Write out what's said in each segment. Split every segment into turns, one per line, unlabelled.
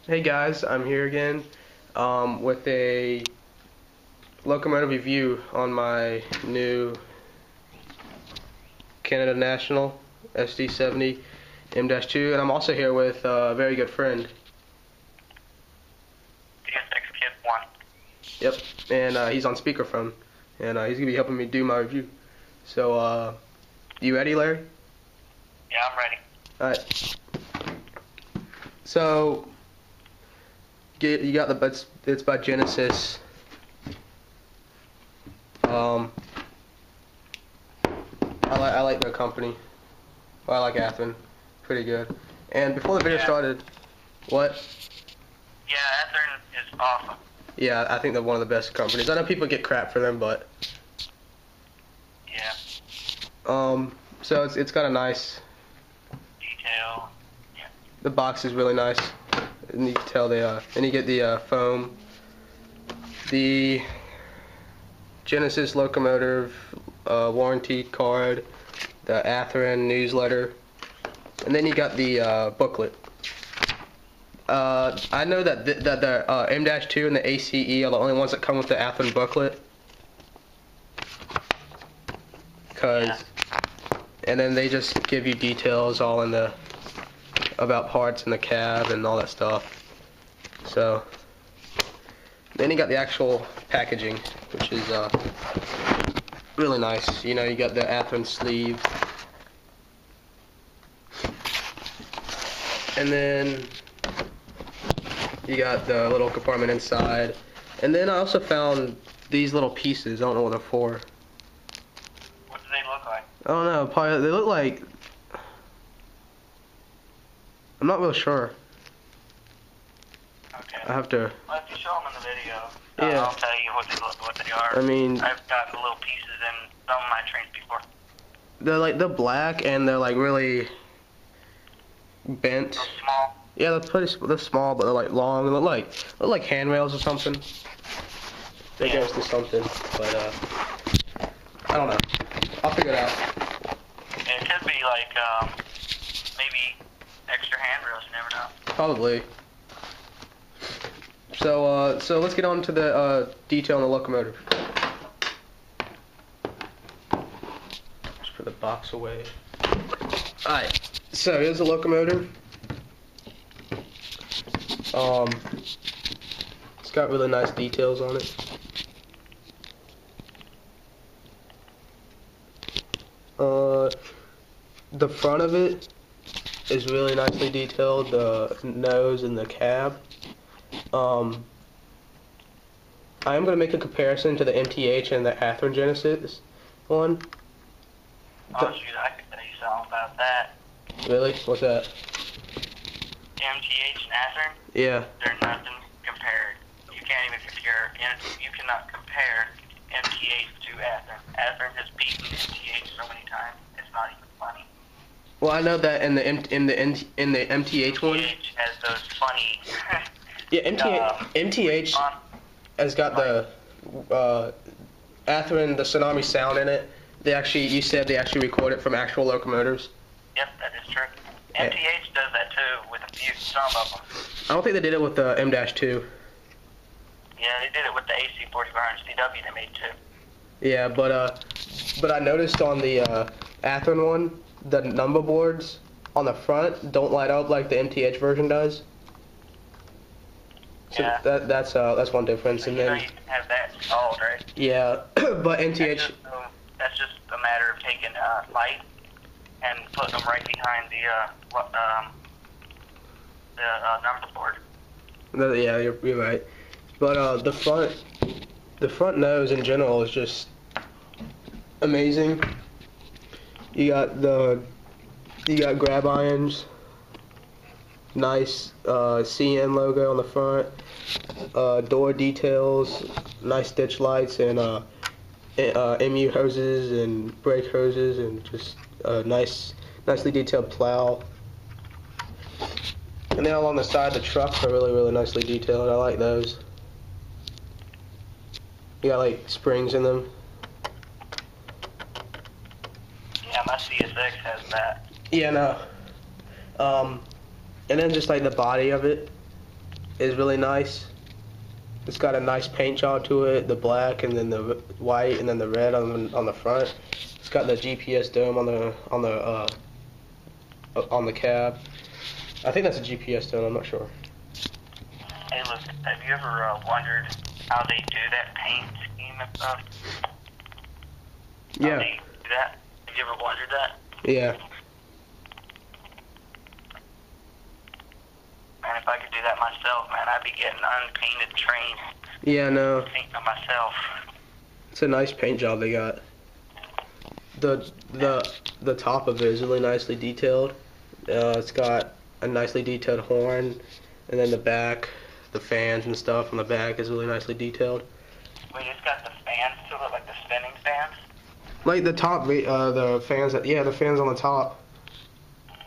Hey guys, I'm here again with a locomotive review on my new Canada National SD70M-2, and I'm also here with a very good friend.
DS6 Kid 1.
Yep, and he's on speakerphone, and he's gonna be helping me do my review. So, you ready, Larry?
Yeah, I'm ready.
Alright. So, you got it's by Genesis. I like their company. I like Athearn. Pretty good. And before the video started, what?
Yeah, Athearn is awesome.
Yeah, I think they're one of the best companies. I know people get crap for them, but
yeah.
So it's got a nice
detail. Yeah.
The box is really nice, and you can tell and you get the foam, the Genesis Locomotive warranty card, the Athearn newsletter, and then you got the booklet. I know that the M-2 and the ACE are the only ones that come with the Athearn booklet, and then they just give you details all in the about parts in the cab and all that stuff. So then you got the actual packaging, which is really nice. You know, you got the Athearn sleeve, and then you got the little compartment inside. And then I also found these little pieces. I don't know what they're for.
What do they look like?
I don't know. Probably they look like, I'm not really sure.
Okay.
I have to.
Well, if you show them in the video,
Yeah.
I'll tell you what they are.
I mean,
I've gotten little pieces in some of my trains before.
they're black and they're like really bent.
They're small.
Yeah, they're small, but they're like long. They look like handrails or something. They goes to something, but I don't know. I'll figure it out.
And it could be like maybe extra handrails. You never know.
Probably. So let's get on to the detail on the locomotive. Just put the box away. Alright, so here's the locomotive. It's got really nice details on it. The front of it is really nicely detailed, the nose and the cab. I am going to make a comparison to the MTH and the Athearn Genesis one.
Oh shoot, I could tell you something about that.
Really? What's that?
MTH and Athearn?
Yeah.
They're nothing compared. You can't even compare. You cannot compare MTH to Athearn. Athearn has beaten MTH so many times. It's not even funny.
Well, I know that in the MTH one.
MTH has those funny.
Yeah, MTH has got the Athearn, the tsunami sound in it. You said they actually record it from actual locomotives.
Yep, that is true. MTH does that too with some of them.
I don't think they did it with the M-2.
Yeah, they did it with the AC-4500 CW they made too.
Yeah, but I noticed on the Athearn one, the number boards on the front don't light up like the MTH version does. So
yeah.
That's one difference.
So
and
you
then
know you can have that installed, right?
yeah, but MTH.
That's just a matter of taking light and putting them right behind the number board.
Yeah, you're right. But the front nose in general is just amazing. You got grab irons, nice CN logo on the front, door details, nice stitch lights, and MU hoses and brake hoses, and just a nicely detailed plow. And then along the side, the trucks are really nicely detailed. I like those. You got like springs in them.
Yeah, my CS6 has that.
Yeah, no. And then just like the body of it, is really nice. It's got a nice paint job to it, the black and then the white and then the red on the front. It's got the GPS dome on the cab. I think that's a GPS dome. I'm not sure.
Hey, look, have you ever wondered how they do that paint scheme and stuff?
Yeah.
How they do that? Have you ever wondered that?
Yeah.
Man, if I could do that myself, man, I'd be getting unpainted trains.
Yeah, no.
Paint them myself.
It's a nice paint job they got. The top of it is really nicely detailed. It's got a nicely detailed horn, and then the back, the fans and stuff on the back is really nicely detailed.
Wait, it's got the fans to it, like the spinning fans?
Like the top, the fans. Yeah, the fans on the top.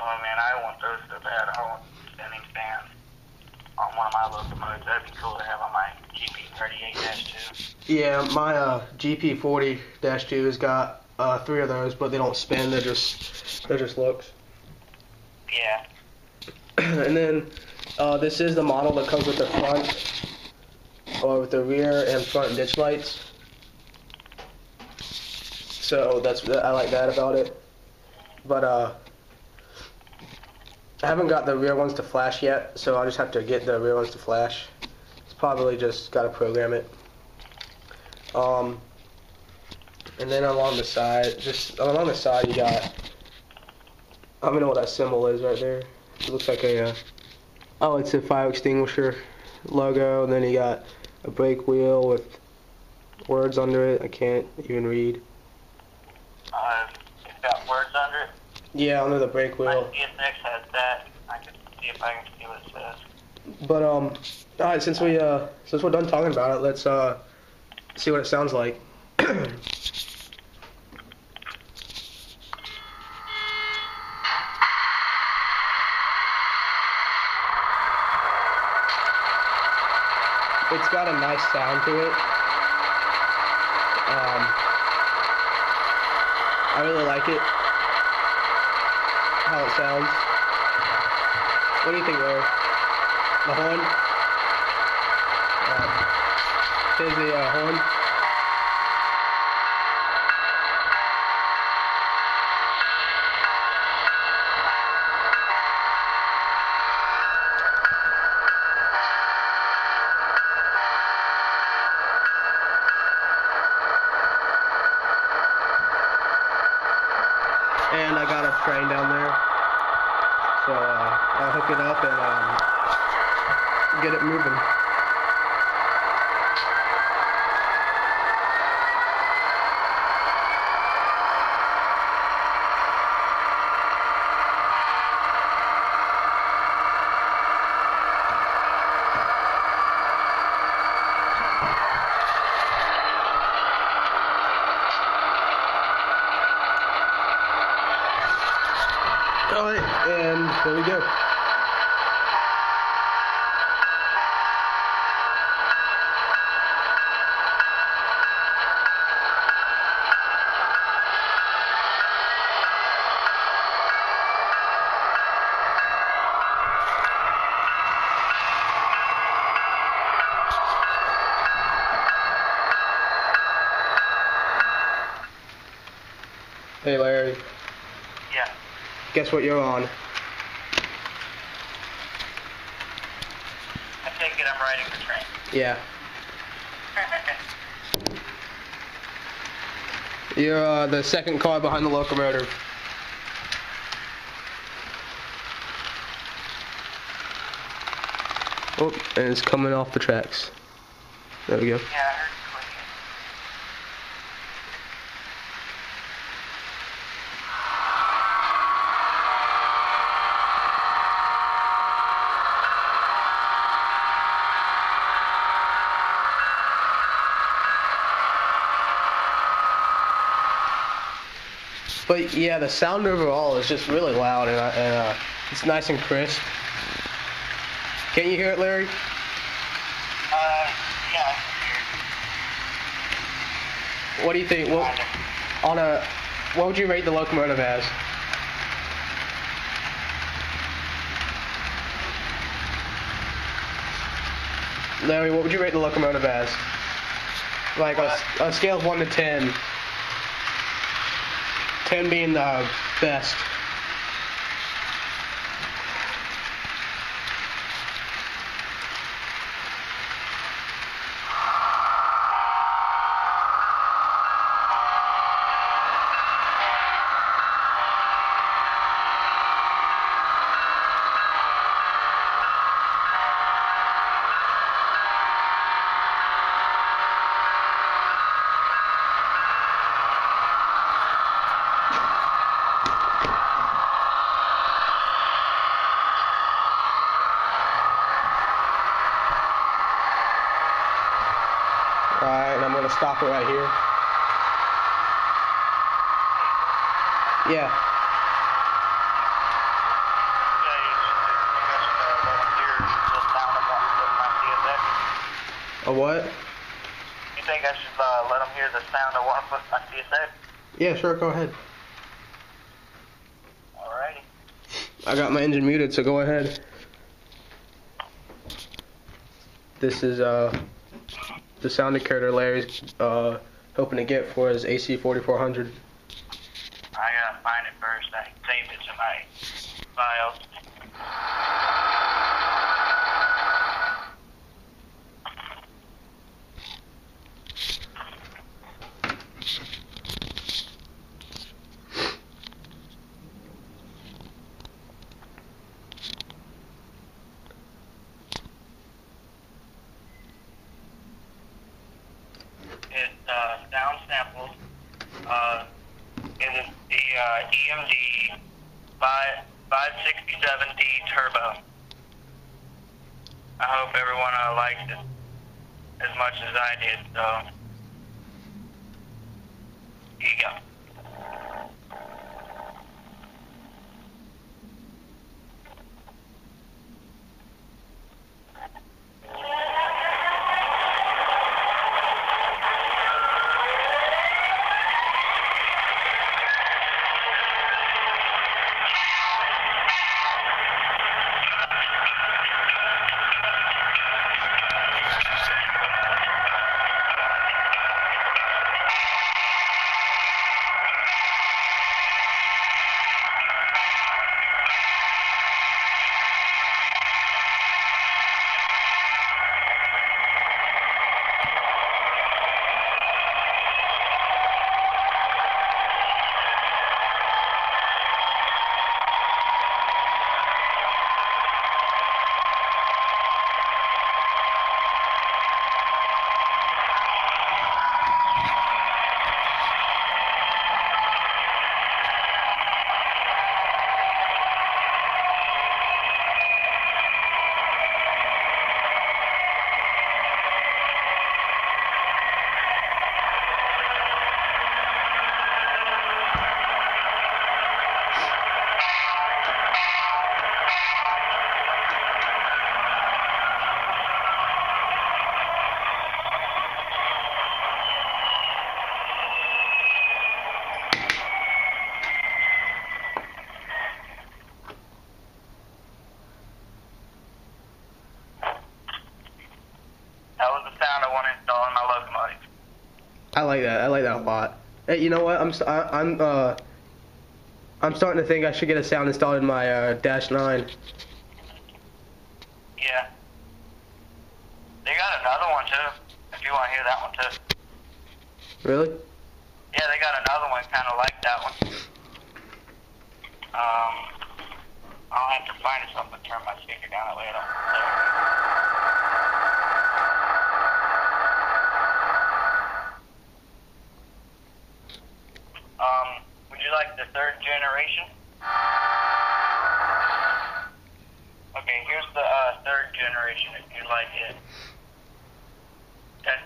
Oh man, I want those so bad. I want spinning fans on one of my locomotives. That'd be cool to have on my GP38-2.
Yeah, my GP40-2 has got 3 of those, but they don't spin. They're just looks.
Yeah.
And then this is the model that comes with the front, or with the rear and front ditch lights. So I like that about it. But I haven't got the rear ones to flash yet, so I'll just have to get the rear ones to flash. It's probably just got to program it. And then along the side, you got, I don't know what that symbol is right there. It looks like oh, it's a fire extinguisher logo, and then you got a brake wheel with words under it. I can't even read.
It's got words under it?
Yeah, under the brake
My
wheel.
CSX has that. I can see if I can see what it says.
But alright, since we're done talking about it, let's see what it sounds like. It's got a nice sound to it. I really like it. How it sounds. What do you think, Larry? The horn? Here's the horn. And I got a train down there, so I'll hook it up and get it moving. Alright, and there we go. Hey Larry.
Yeah.
Guess what you're on?
I take it I'm riding the train.
Yeah. You're the second car behind the locomotive. Oh, and it's coming off the tracks. There we go.
Yeah, I heard you clicking.
But yeah, the sound overall is just really loud, and it's nice and crisp. Can you hear it, Larry?
Yeah, I can
What do you think? What would you rate the locomotive as? Larry, what would you rate the Locomotive as? Like a scale of 1 to 10. 10 being the best. Alright, and I'm going to stop it right here. Yeah. A what?
You think I should let them hear the sound of 1 foot on CSX?
Yeah, sure, go ahead.
Alrighty.
I got my engine muted, so go ahead. This is the sound encoder Larry's hoping to get for his AC 4400.
I gotta find it first. I saved it to my files. Sound samples. It is the EMD 567D Turbo. I hope everyone likes it as much as I did, so here you go.
I like that. I like that a lot. Hey, you know what? I'm starting to think I should get a sound installed in my Dash 9.
Yeah. They got another one too. If you want to hear that one too.
Really?
Yeah, they got another one kind of like that one. I'll have to find something to turn my speaker down that way I don't. Would you like the 3rd generation? Okay, here's the 3rd generation if you like it. Okay.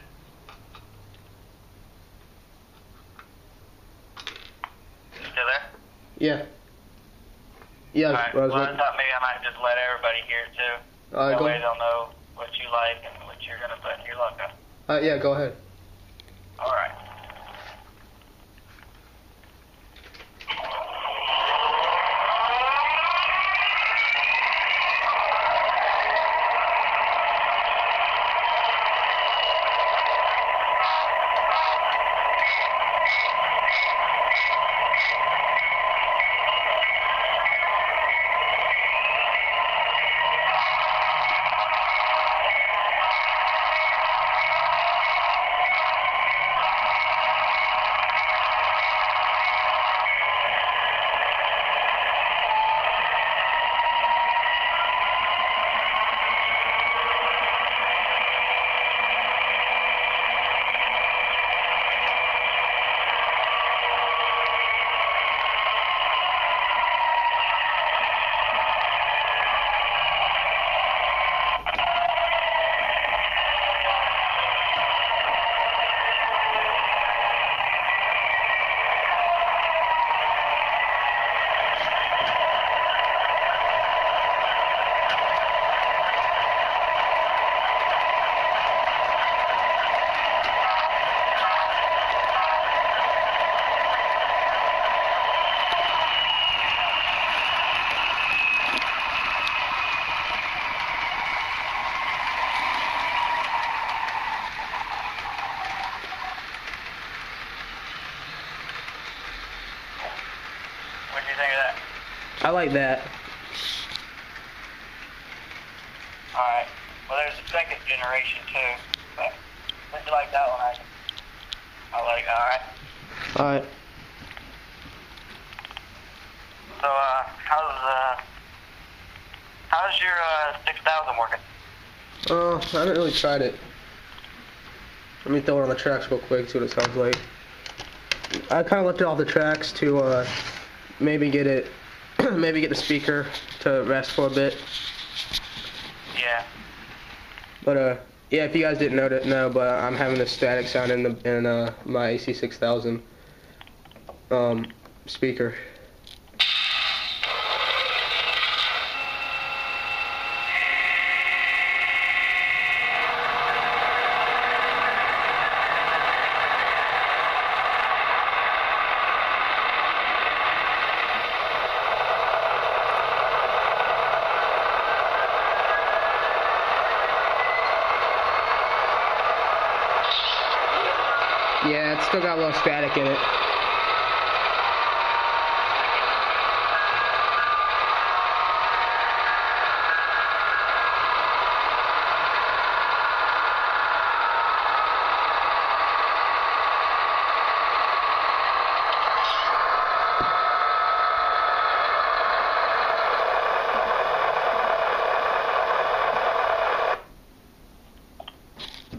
You still there?
Yeah. Yeah.
Alright, well, I thought maybe I might just let everybody hear it too. That way they'll know what you like and what you're going to put in your logo.
Yeah, go ahead.
Alright.
I like that.
Alright. Well, there's a second generation too. But would you like that one? I like. Alright.
Alright.
So, how's your 6000 working?
Oh, I haven't really tried it. Let me throw it on the tracks real quick, see what it sounds like. I kind of left it off the tracks to maybe get it, maybe get the speaker to rest for a bit.
Yeah.
But yeah, if you guys didn't know, but I'm having a static sound in my AC6000 speaker. Yeah, it's still got a little static in it.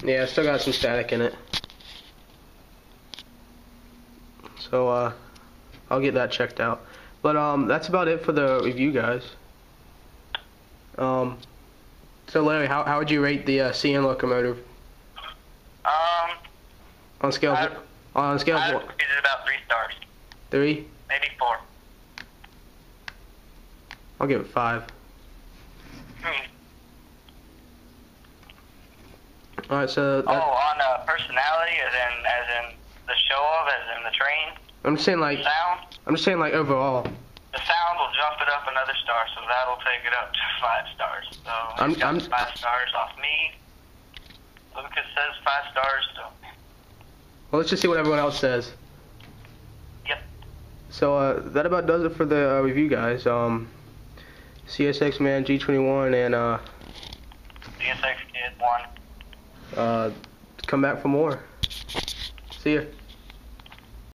Yeah, it's still got some static in it. So, I'll get that checked out. But, that's about it for the review, guys. So, Larry, how would you rate the CN locomotive? On scale of
I'd give it about 3 stars.
3?
Maybe 4.
I'll give it 5. Alright, so...
on personality, as in the show of, as in the train?
I'm just saying, like...
Sound?
I'm just saying, like, overall.
The sound will jump it up another star, so that'll take it up to 5 stars. So, it's got 5 stars off me. Lucas says 5 stars, so...
Well, let's just see what everyone else says.
Yep.
So, that about does it for the review, guys. CSX Man G21 and,
CSX Kid 1.
come back for more. See ya.